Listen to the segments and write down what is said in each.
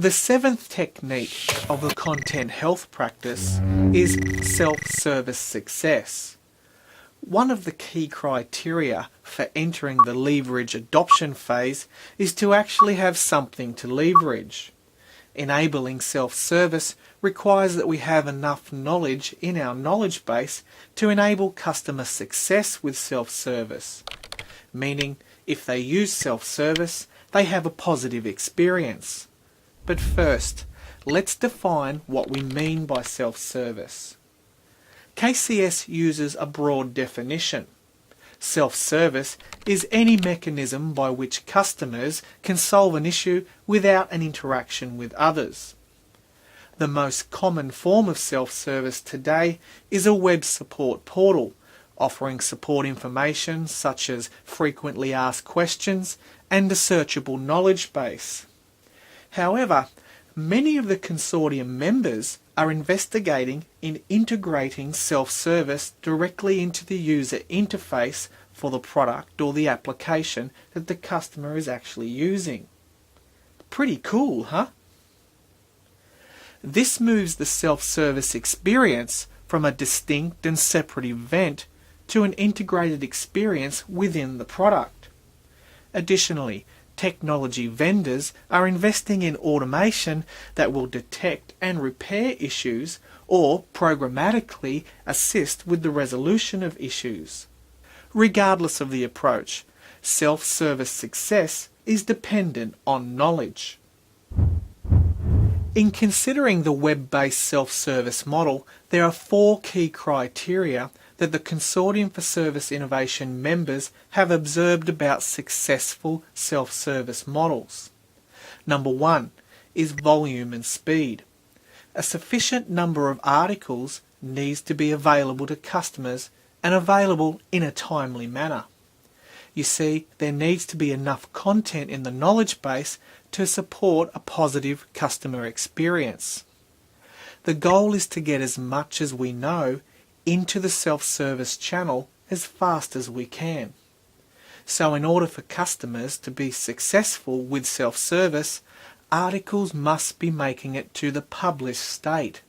The seventh technique of the content health practice is self-service success. One of the key criteria for entering the leverage adoption phase is to actually have something to leverage. Enabling self-service requires that we have enough knowledge in our knowledge base to enable customer success with self-service, meaning if they use self-service, they have a positive experience. But first, let's define what we mean by self-service. KCS uses a broad definition. Self-service is any mechanism by which customers can solve an issue without an interaction with others. The most common form of self-service today is a web support portal, offering support information such as frequently asked questions and a searchable knowledge base. However, many of the consortium members are investigating in integrating self-service directly into the user interface for the product or the application that the customer is actually using. Pretty cool, huh? This moves the self-service experience from a distinct and separate event to an integrated experience within the product. Additionally, technology vendors are investing in automation that will detect and repair issues or programmatically assist with the resolution of issues. Regardless of the approach, self-service success is dependent on knowledge. In considering the web-based self-service model, there are 4 key criteria that the Consortium for Service Innovation members have observed about successful self-service models. Number 1 is volume and speed. A sufficient number of articles needs to be available to customers and available in a timely manner. You see, there needs to be enough content in the knowledge base to support a positive customer experience. The goal is to get as much as we know into the self-service channel as fast as we can. So in order for customers to be successful with self-service, articles must be making it to the published state.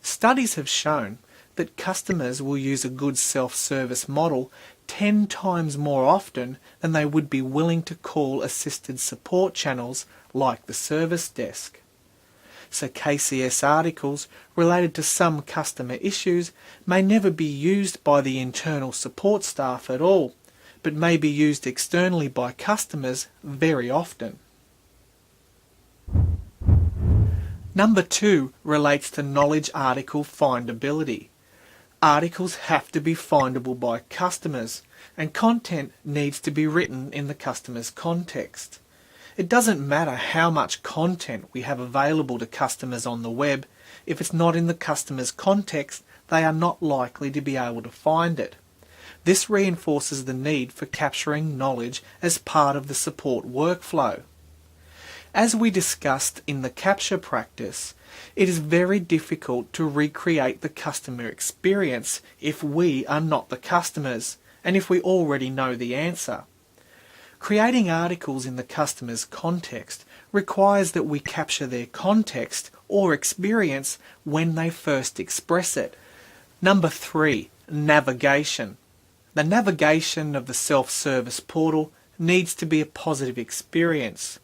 Studies have shown that customers will use a good self-service model 10 times more often than they would be willing to call assisted support channels like the service desk. So KCS articles related to some customer issues may never be used by the internal support staff at all, but may be used externally by customers very often. Number 2 relates to knowledge article findability. Articles have to be findable by customers, and content needs to be written in the customer's context. It doesn't matter how much content we have available to customers on the web. If it's not in the customer's context, they are not likely to be able to find it. This reinforces the need for capturing knowledge as part of the support workflow. As we discussed in the capture practice, it is very difficult to recreate the customer experience if we are not the customers and if we already know the answer. Creating articles in the customer's context requires that we capture their context or experience when they first express it. Number 3, navigation. The navigation of the self-service portal needs to be a positive experience.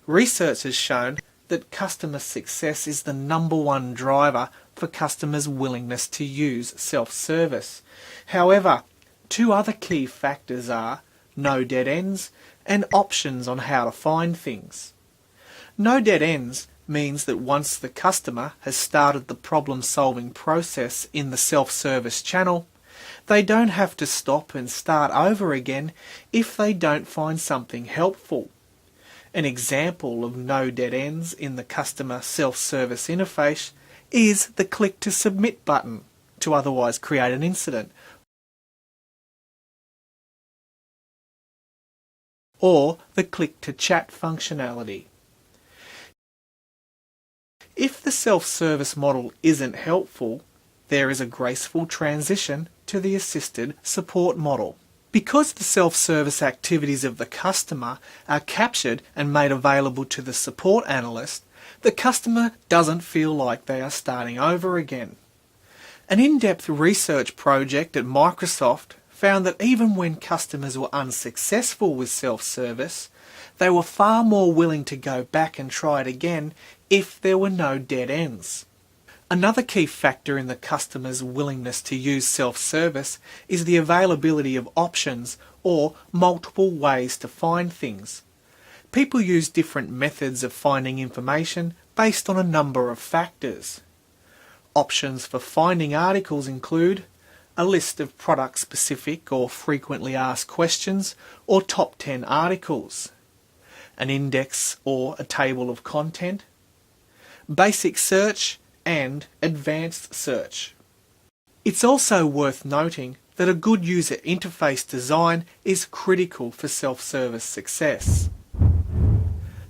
Research has shown that customer success is the number 1 driver for customers' willingness to use self-service. However, 2 other key factors are no dead ends and options on how to find things. No dead ends means that once the customer has started the problem-solving process in the self-service channel, they don't have to stop and start over again if they don't find something helpful. An example of no dead ends in the customer self-service interface is the click to submit button to otherwise create an incident, or the click to chat functionality. If the self-service model isn't helpful, there is a graceful transition to the assisted support model. Because the self-service activities of the customer are captured and made available to the support analyst, the customer doesn't feel like they are starting over again. An in-depth research project at Microsoft found that even when customers were unsuccessful with self-service, they were far more willing to go back and try it again if there were no dead ends. Another key factor in the customer's willingness to use self-service is the availability of options or multiple ways to find things. People use different methods of finding information based on a number of factors. Options for finding articles include a list of product-specific or frequently asked questions or top 10 articles, an index or a table of content, basic search, and advanced search. It's also worth noting that a good user interface design is critical for self-service success.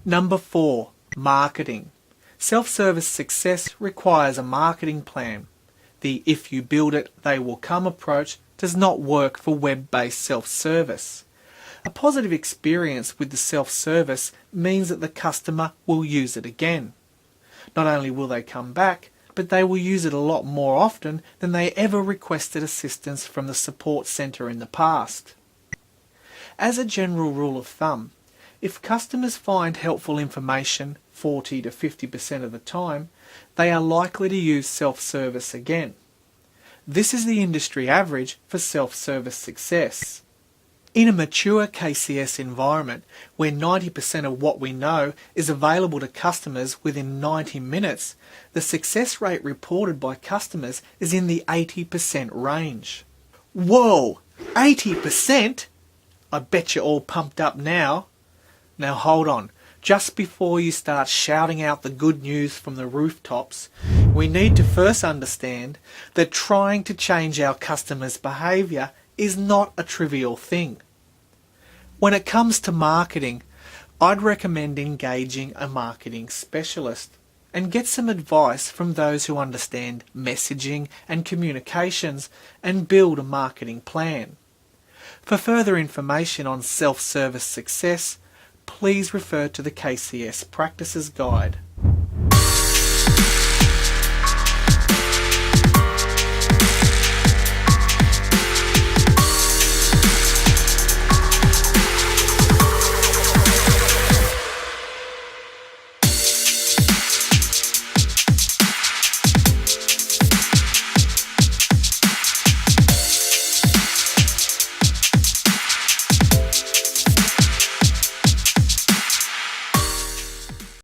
Number 4. Marketing. Self-service success requires a marketing plan. The "if you build it, they will come" approach does not work for web-based self-service. A positive experience with the self-service means that the customer will use it again. Not only will they come back, but they will use it a lot more often than they ever requested assistance from the support centre in the past. As a general rule of thumb, if customers find helpful information 40 to 50% of the time, they are likely to use self-service again. This is the industry average for self-service success. In a mature KCS environment, where 90% of what we know is available to customers within 90 minutes, the success rate reported by customers is in the 80% range. Whoa! 80%? I bet you're all pumped up now. Now hold on. Just before you start shouting out the good news from the rooftops, we need to first understand that trying to change our customers' behaviour is not a trivial thing. When it comes to marketing, I'd recommend engaging a marketing specialist and get some advice from those who understand messaging and communications and build a marketing plan. For further information on self-service success, please refer to the KCS Practices Guide.